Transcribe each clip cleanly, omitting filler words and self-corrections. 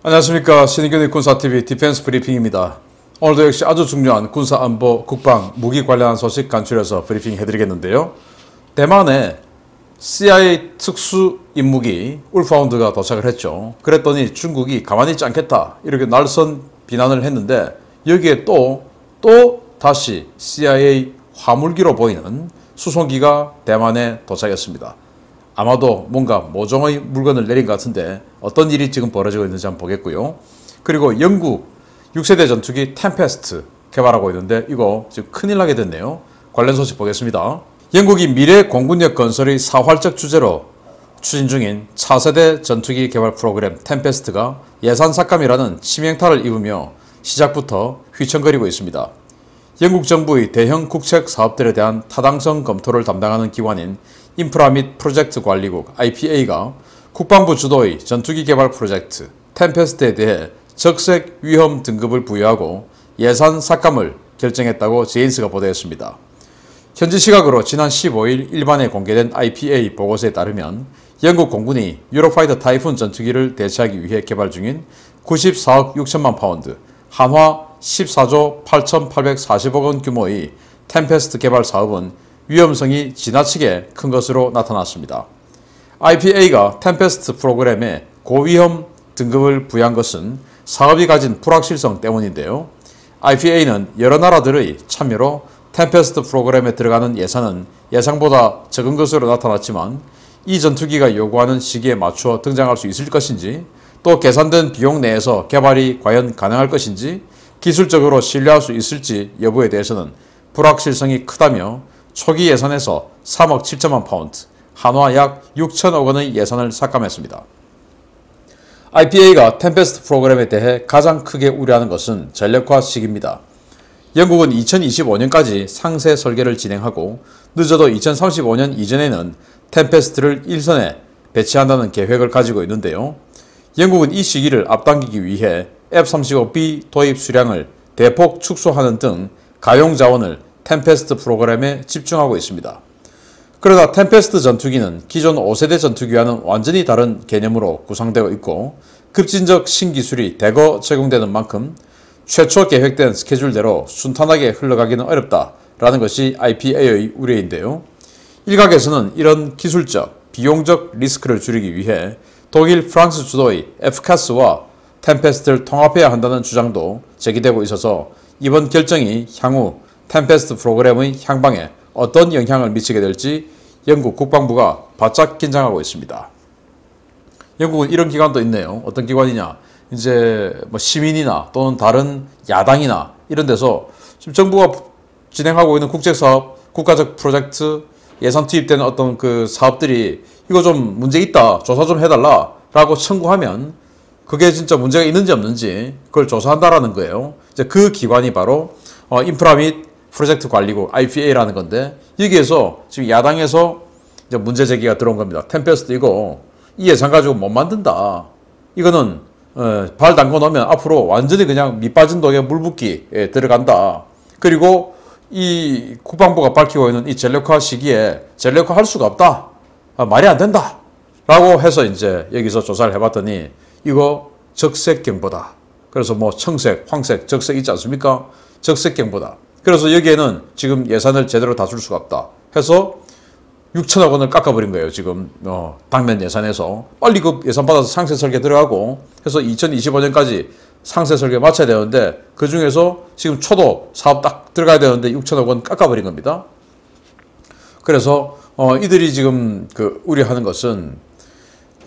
안녕하십니까. 신의균의 군사TV 디펜스 브리핑입니다. 오늘도 역시 아주 중요한 군사안보, 국방, 무기 관련한 소식 간추려서 브리핑 해드리겠는데요. 대만에 CIA 특수임무기 울파운드가 도착을 했죠. 그랬더니 중국이 가만히 있지 않겠다 이렇게 날선 비난을 했는데 여기에 또 다시 CIA 화물기로 보이는 수송기가 대만에 도착했습니다. 아마도 뭔가 모종의 물건을 내린 것 같은데 어떤 일이 지금 벌어지고 있는지 한번 보겠고요. 그리고 영국 6세대 전투기 템페스트 개발하고 있는데 이거 지금 큰일 나게 됐네요. 관련 소식 보겠습니다. 영국이 미래 공군력 건설의 사활적 주제로 추진 중인 차세대 전투기 개발 프로그램 템페스트가 예산 삭감이라는 치명타를 입으며 시작부터 휘청거리고 있습니다. 영국 정부의 대형 국책 사업들에 대한 타당성 검토를 담당하는 기관인 인프라 및 프로젝트 관리국 IPA가 국방부 주도의 전투기 개발 프로젝트 템페스트에 대해 적색 위험 등급을 부여하고 예산 삭감을 결정했다고 제인스가 보도했습니다. 현지 시각으로 지난 15일 일반에 공개된 IPA 보고서에 따르면 영국 공군이 유로파이터 타이푼 전투기를 대체하기 위해 개발 중인 94억 6천만 파운드, 한화 14조 8,840억 원 규모의 템페스트 개발 사업은 위험성이 지나치게 큰 것으로 나타났습니다. IPA가 템페스트 프로그램에 고위험 등급을 부여한 것은 사업이 가진 불확실성 때문인데요. IPA는 여러 나라들의 참여로 템페스트 프로그램에 들어가는 예산은 예상보다 적은 것으로 나타났지만 이 전투기가 요구하는 시기에 맞추어 등장할 수 있을 것인지 또 계산된 비용 내에서 개발이 과연 가능할 것인지 기술적으로 신뢰할 수 있을지 여부에 대해서는 불확실성이 크다며 초기 예산에서 3억 7천만 파운드, 한화 약 6천억 원의 예산을 삭감했습니다. IPA가 템페스트 프로그램에 대해 가장 크게 우려하는 것은 전력화 시기입니다. 영국은 2025년까지 상세 설계를 진행하고 늦어도 2035년 이전에는 템페스트를 일선에 배치한다는 계획을 가지고 있는데요. 영국은 이 시기를 앞당기기 위해 F-35B 도입 수량을 대폭 축소하는 등 가용 자원을 템페스트 프로그램에 집중하고 있습니다. 그러나 템페스트 전투기는 기존 5세대 전투기와는 완전히 다른 개념으로 구성되어 있고 급진적 신기술이 대거 적용되는 만큼 최초 계획된 스케줄대로 순탄하게 흘러가기는 어렵다라는 것이 IPA의 우려인데요. 일각에서는 이런 기술적, 비용적 리스크를 줄이기 위해 독일, 프랑스 주도의 FCAS와 템페스트를 통합해야 한다는 주장도 제기되고 있어서 이번 결정이 향후 템페스트 프로그램의 향방에 어떤 영향을 미치게 될지 영국 국방부가 바짝 긴장하고 있습니다. 영국은 이런 기관도 있네요. 어떤 기관이냐? 이제 뭐 시민이나 또는 다른 야당이나 이런 데서 지금 정부가 진행하고 있는 국제사업, 국가적 프로젝트, 예산 투입되는 어떤 그 사업들이 이거 좀 문제 있다, 조사 좀 해달라라고 청구하면 그게 진짜 문제가 있는지 없는지 그걸 조사한다라는 거예요. 이제 그 기관이 바로 인프라 및 프로젝트 관리국 IPA라는 건데 여기에서 지금 야당에서 이제 문제 제기가 들어온 겁니다. 템페스트 이거 이 예산 가지고 못 만든다. 이거는 발 담궈 놓으면 앞으로 완전히 그냥 밑 빠진 독에 물 붓기에 들어간다. 그리고 이 국방부가 밝히고 있는 이 전력화 시기에 전력화 할 수가 없다. 말이 안 된다. 라고 해서 이제 여기서 조사를 해봤더니 이거 적색경보다. 그래서 뭐 청색, 황색, 적색 있지 않습니까? 적색경보다. 그래서 여기에는 지금 예산을 제대로 다 줄 수가 없다. 해서 6천억 원을 깎아버린 거예요. 지금 당면 예산에서. 빨리 그 예산 받아서 상세 설계 들어가고 해서 2025년까지 상세 설계 마쳐야 되는데 그 중에서 지금 초도 사업 딱 들어가야 되는데 6천억 원 깎아버린 겁니다. 그래서 이들이 지금 그 우려하는 것은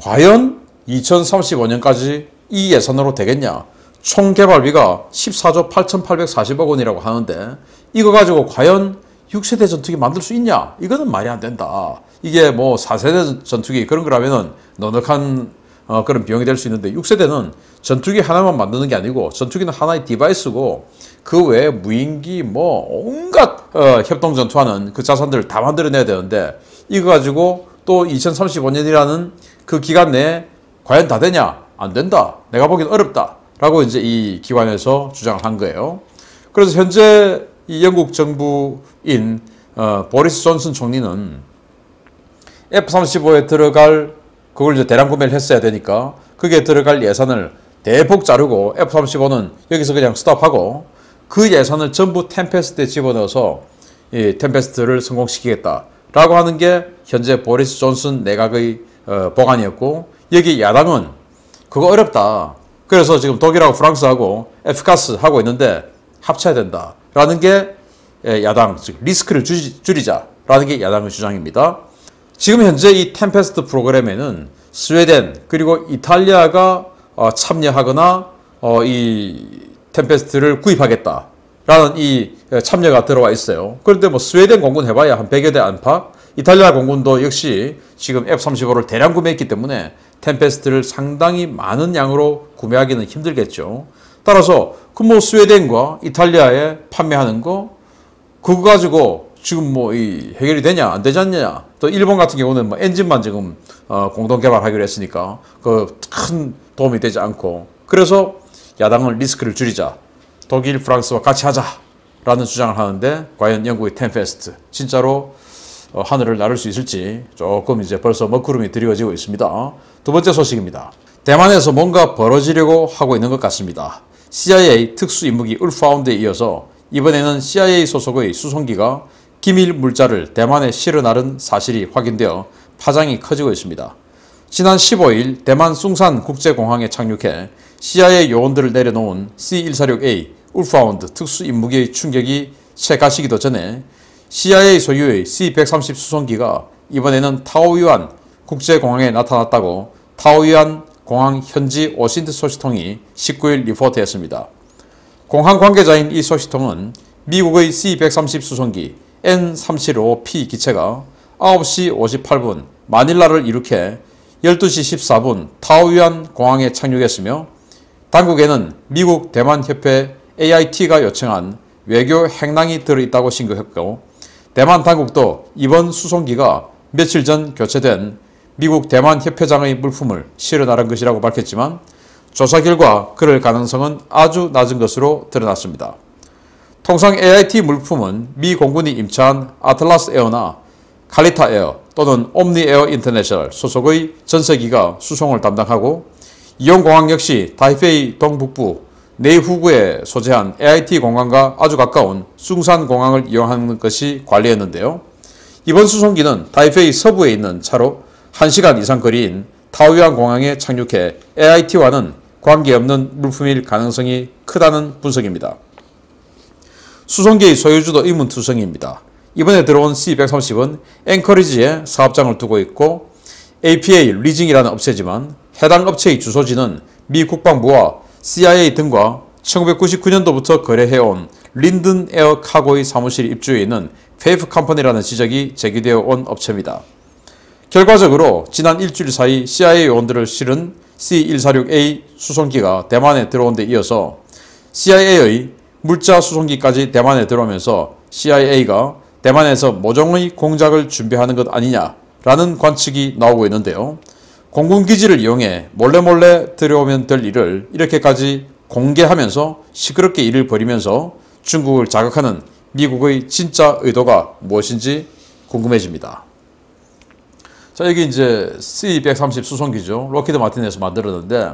과연 2035년까지 이 예산으로 되겠냐? 총 개발비가 14조 8,840억 원이라고 하는데 이거 가지고 과연 6세대 전투기 만들 수 있냐? 이거는 말이 안 된다. 이게 뭐 4세대 전투기 그런 거라면은 넉넉한 그런 비용이 될 수 있는데 6세대는 전투기 하나만 만드는 게 아니고 전투기는 하나의 디바이스고 그 외에 무인기 뭐 온갖 협동 전투하는 그 자산들을 다 만들어내야 되는데 이거 가지고 또 2035년이라는 그 기간 내에 과연 다 되냐? 안 된다. 내가 보기엔 어렵다. 라고 이제 이 기관에서 주장을 한 거예요. 그래서 현재 이 영국 정부인 보리스 존슨 총리는 F-35에 들어갈 그걸 이제 대량 구매를 했어야 되니까 그게 들어갈 예산을 대폭 자르고 F-35는 여기서 그냥 스톱하고 그 예산을 전부 템페스트에 집어넣어서 이 템페스트를 성공시키겠다라고 하는 게 현재 보리스 존슨 내각의 법안이었고, 여기 야당은 그거 어렵다. 그래서 지금 독일하고 프랑스하고 F가스 하고 있는데 합쳐야 된다라는 게 야당, 즉 리스크를 줄이자라는 게 야당의 주장입니다. 지금 현재 이 템페스트 프로그램에는 스웨덴 그리고 이탈리아가 참여하거나 이 템페스트를 구입하겠다라는 이 참여가 들어와 있어요. 그런데 뭐 스웨덴 공군 해봐야 한 100여 대 안팎, 이탈리아 공군도 역시 지금 F-35를 대량 구매했기 때문에 템페스트를 상당히 많은 양으로 구매하기는 힘들겠죠. 따라서 그 뭐 스웨덴과 이탈리아에 판매하는 거 그거 가지고 지금 뭐 이 해결이 되냐 안 되지 않냐. 또 일본 같은 경우는 뭐 엔진만 지금 공동 개발하기로 했으니까 그 큰 도움이 되지 않고, 그래서 야당은 리스크를 줄이자, 독일, 프랑스와 같이 하자라는 주장을 하는데, 과연 영국의 템페스트 진짜로 하늘을 나를 수 있을지 조금 이제 벌써 먹구름이 드리워지고 있습니다. 두 번째 소식입니다. 대만에서 뭔가 벌어지려고 하고 있는 것 같습니다. CIA 특수임무기 울파운드에 이어서 이번에는 CIA 소속의 수송기가 기밀 물자를 대만에 실어 나른 사실이 확인되어 파장이 커지고 있습니다. 지난 15일 대만 숭산 국제공항에 착륙해 CIA 요원들을 내려놓은 C-146A 울파운드 특수임무기의 충격이 채 가시기도 전에 CIA 소유의 C-130 수송기가 이번에는 타오유안 국제공항에 나타났다고 타오유안 공항 현지 오신트 소식통이 19일 리포트했습니다. 공항 관계자인 이 소식통은 미국의 C-130 수송기 N375P 기체가 9시 58분 마닐라를 이륙해 12시 14분 타오유안 공항에 착륙했으며, 당국에는 미국 대만협회 AIT가 요청한 외교 행랑이 들어있다고 신고했고, 대만 당국도 이번 수송기가 며칠 전 교체된 미국 대만협회장의 물품을 실어 나른 것이라고 밝혔지만, 조사 결과 그럴 가능성은 아주 낮은 것으로 드러났습니다. 통상 AIT 물품은 미 공군이 임차한 아틀라스 에어나 칼리타 에어 또는 옴니 에어 인터내셔널 소속의 전세기가 수송을 담당하고, 이용공항 역시 타이페이 동북부 내후구에 소재한 AIT 공항과 아주 가까운 숭산 공항을 이용하는 것이 관리였는데요. 이번 수송기는 타이페이 서부에 있는 차로 1시간 이상 거리인 타오유안 공항에 착륙해 AIT와는 관계없는 물품일 가능성이 크다는 분석입니다. 수송기의 소유주도 의문투성이입니다. 이번에 들어온 C-130은 앵커리지에 사업장을 두고 있고 APA 리징이라는 업체지만, 해당 업체의 주소지는 미 국방부와 CIA 등과 1999년도부터 거래해온 린든 에어 카고의 사무실이 입주해 있는 페이프 컴퍼니라는 지적이 제기되어 온 업체입니다. 결과적으로 지난 일주일 사이 CIA 요원들을 실은 C-146A 수송기가 대만에 들어온 데 이어서 CIA의 물자 수송기까지 대만에 들어오면서 CIA가 대만에서 모종의 공작을 준비하는 것 아니냐라는 관측이 나오고 있는데요. 공군기지를 이용해 몰래 들어오면 될 일을 이렇게까지 공개하면서 시끄럽게 일을 벌이면서 중국을 자극하는 미국의 진짜 의도가 무엇인지 궁금해집니다. 자, 여기 이제 C-130 수송기죠. 로키드 마틴에서 만들었는데,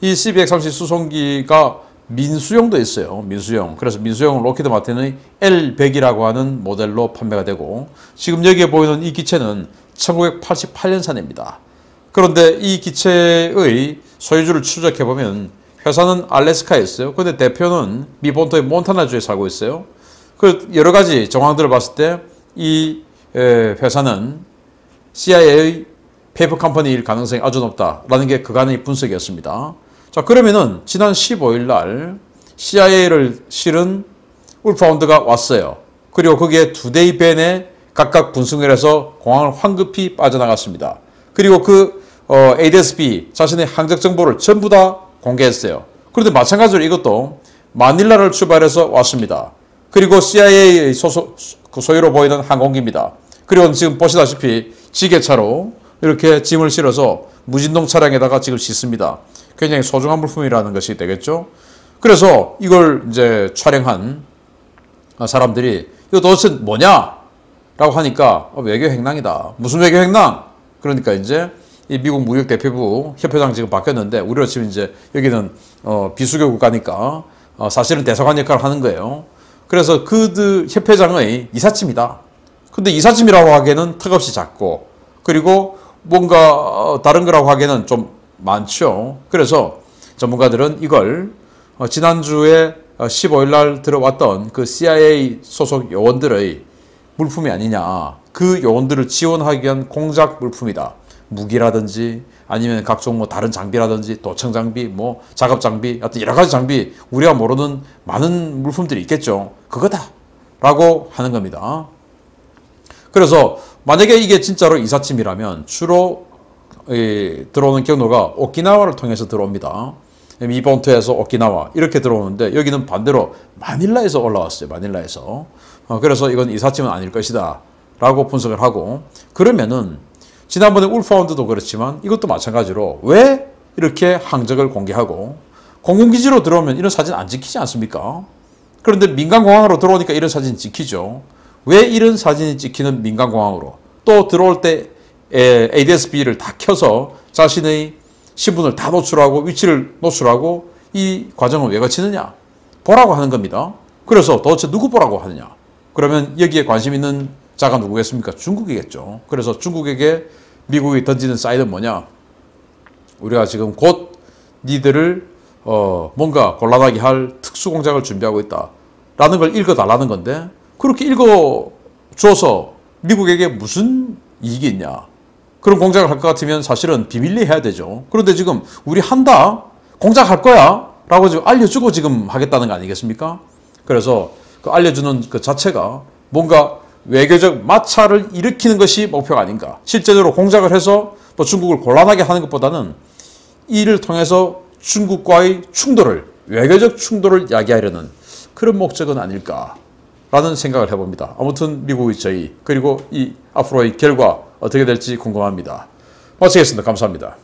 이 C-130 수송기가 민수용도 있어요. 민수용. 그래서 민수용은 로키드 마틴의 L100이라고 하는 모델로 판매가 되고, 지금 여기에 보이는 이 기체는 1988년산입니다. 그런데 이 기체의 소유주를 추적해보면 회사는 알래스카에 있어요. 근데 대표는 미 본토의 몬타나주에 살고 있어요. 그 여러 가지 정황들을 봤을 때 이 회사는 CIA의 페이퍼 컴퍼니일 가능성이 아주 높다라는 게 그간의 분석이었습니다. 자, 그러면은 지난 15일 날 CIA를 실은 울파운드가 왔어요. 그리고 거기에 2대의 밴에 각각 분승을 해서 공항을 황급히 빠져나갔습니다. 그리고 그 ADS-B 자신의 항적 정보를 전부 다 공개했어요. 그런데 마찬가지로 이것도 마닐라를 출발해서 왔습니다. 그리고 CIA의 소유로 보이는 항공기입니다. 그리고 지금 보시다시피 지게차로 이렇게 짐을 실어서 무진동 차량에다가 지금 싣습니다. 굉장히 소중한 물품이라는 것이 되겠죠. 그래서 이걸 이제 촬영한 사람들이 이거 도대체 뭐냐? 라고 하니까 외교 행랑이다. 무슨 외교 행랑? 그러니까 이제 이 미국 무역대표부 협회장 지금 바뀌었는데 우리로 치면 이제 여기는 비수교 국가니까 사실은 대사관 역할을 하는 거예요. 그래서 그 협회장의 이삿짐이다. 근데 이삿짐이라고 하기에는 턱없이 작고 그리고 뭔가 다른 거라고 하기에는 좀 많죠. 그래서 전문가들은 이걸 지난주에 15일 날 들어왔던 그 CIA 소속 요원들의 물품이 아니냐. 그 요원들을 지원하기 위한 공작 물품이다. 무기라든지 아니면 각종 뭐 다른 장비라든지 도청 장비, 뭐 작업 장비, 하여튼 여러 가지 장비 우리가 모르는 많은 물품들이 있겠죠. 그거다라고 하는 겁니다. 그래서 만약에 이게 진짜로 이삿짐이라면 주로 들어오는 경로가 오키나와를 통해서 들어옵니다. 이본토에서 오키나와 이렇게 들어오는데 여기는 반대로 마닐라에서 올라왔어요. 마닐라에서. 그래서 이건 이삿짐은 아닐 것이다 라고 분석을 하고 그러면은 지난번에 울파운드도 그렇지만 이것도 마찬가지로 왜 이렇게 항적을 공개하고 공군기지로 들어오면 이런 사진 안 찍히지 않습니까? 그런데 민간공항으로 들어오니까 이런 사진 찍히죠. 왜 이런 사진이 찍히는 민간공항으로 또 들어올 때 ADS-B를 다 켜서 자신의 신분을 다 노출하고 위치를 노출하고 이 과정을 왜 거치느냐? 보라고 하는 겁니다. 그래서 도대체 누구 보라고 하느냐? 그러면 여기에 관심 있는 자가 누구겠습니까? 중국이겠죠. 그래서 중국에게 미국이 던지는 사이드는 뭐냐? 우리가 지금 곧 니들을 뭔가 곤란하게 할 특수공작을 준비하고 있다. 라는 걸 읽어달라는 건데 그렇게 읽어줘서 미국에게 무슨 이익이 있냐? 그런 공작을 할 것 같으면 사실은 비밀리에 해야 되죠. 그런데 지금 우리 한다? 공작할 거야? 라고 지금 알려주고 지금 하겠다는 거 아니겠습니까? 그래서 그 알려주는 그 자체가 뭔가 외교적 마찰을 일으키는 것이 목표가 아닌가. 실제로 공작을 해서 뭐 중국을 곤란하게 하는 것보다는 이를 통해서 중국과의 충돌을, 외교적 충돌을 야기하려는 그런 목적은 아닐까라는 생각을 해봅니다. 아무튼 미국의 저희 그리고 이 앞으로의 결과 어떻게 될지 궁금합니다. 마치겠습니다. 감사합니다.